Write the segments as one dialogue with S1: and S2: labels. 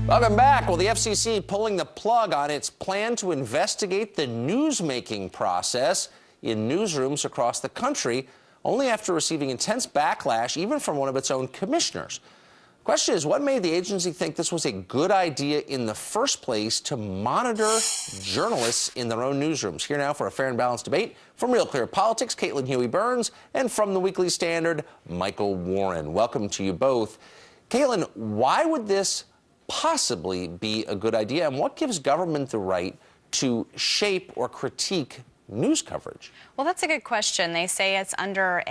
S1: Welcome back. Well, the FCC pulling the plug on its plan to investigate the newsmaking process in newsrooms across the country, only after receiving intense backlash, even from one of its own commissioners. The question is, what made the agency think this was a good idea in the first place to monitor journalists in their own newsrooms? Here now for a fair and balanced debate from Real Clear Politics, Caitlin Huey-Burns, and from the Weekly Standard, Michael Warren. Welcome to you both. Caitlin, why would this possibly be a good idea, and what gives government the right to shape or critique news coverage? Well,
S2: that's a good question. They say it's under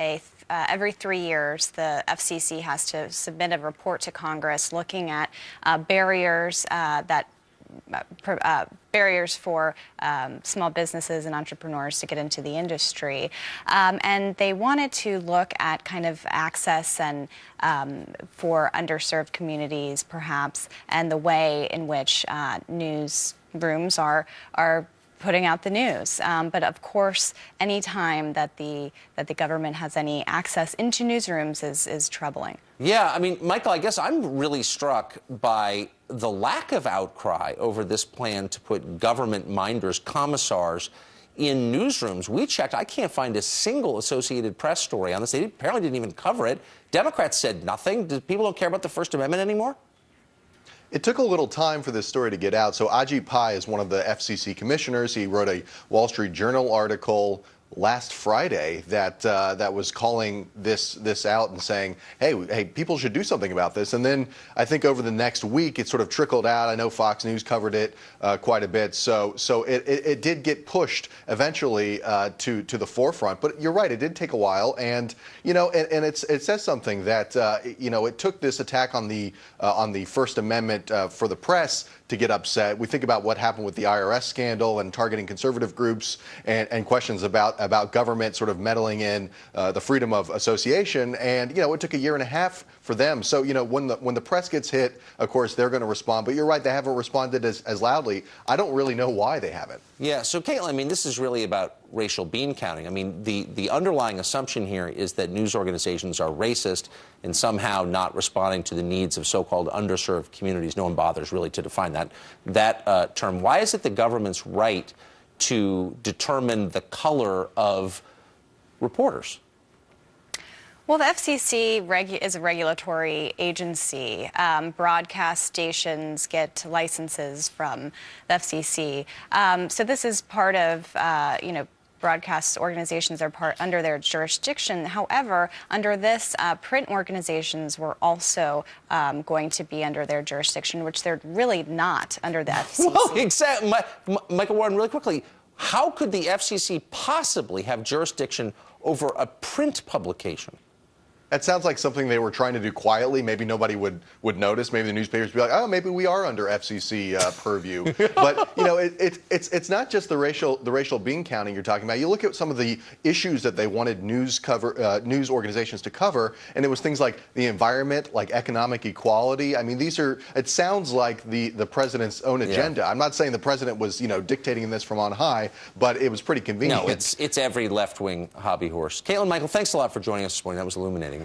S2: every 3 years, the FCC has to submit a report to Congress looking at barriers for small businesses and entrepreneurs to get into the industry. And they wanted to look at kind of access and for underserved communities, perhaps, and the way in which newsrooms are putting out the news. But of course, any time that the government has any access into newsrooms is troubling.
S1: Yeah, I mean, Michael, I guess I'm really struck by the lack of outcry over this plan to put government minders, commissars, in newsrooms. We checked, I can't find a single Associated Press story on this. They apparently didn't even cover it. Democrats said nothing. People don't care about the First Amendment anymore?
S3: It took a little time for this story to get out. So Ajit Pai is one of the FCC commissioners. He wrote a Wall Street Journal article last Friday that was calling this out and saying, hey, people should do something about this. And then I think over the next week, it sort of trickled out. I know Fox News covered it quite a bit. So it did get pushed eventually to the forefront. But you're right, it did take a while. And it says something that it took this attack on the First Amendment for the press to get upset. We think about what happened with the IRS scandal and targeting conservative groups and questions about government sort of meddling in the freedom of association. And, it took a year and a half for them. So, when the press gets hit, of course, they're going to respond. But you're right, they haven't responded as loudly. I don't really know why they haven't.
S1: Yeah, so, Caitlin, I mean, this is really about racial bean counting. I mean, the underlying assumption here is that news organizations are racist and somehow not responding to the needs of so-called underserved communities. No one bothers really to define that term. Why is it the government's right to determine the color of reporters?
S2: Well, the FCC is a regulatory agency. Broadcast stations get licenses from the FCC. So this is part of, broadcast organizations are under their jurisdiction. However, under this, print organizations were also going to be under their jurisdiction, which they're really not under the FCC.
S1: Well, exactly. Michael Warren, really quickly, how could the FCC possibly have jurisdiction over a print publication?
S3: That sounds like something they were trying to do quietly. Maybe nobody would notice. Maybe the newspapers would be like, oh, maybe we are under FCC purview. But, it's not just the racial bean counting you're talking about. You look at some of the issues that they wanted news organizations to cover, and it was things like the environment, like economic equality. I mean, it sounds like the president's own agenda. Yeah. I'm not saying the president was, dictating this from on high, but it was pretty convenient.
S1: No, it's every left-wing hobby horse. Caitlin, Michael, thanks a lot for joining us this morning. That was illuminating.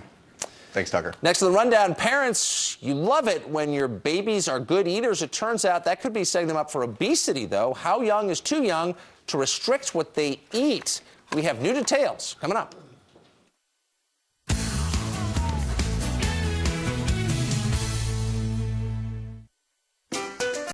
S3: Thanks, Tucker.
S1: Next to the rundown, parents, you love it when your babies are good eaters. It turns out that could be setting them up for obesity, though. How young is too young to restrict what they eat? We have new details coming up.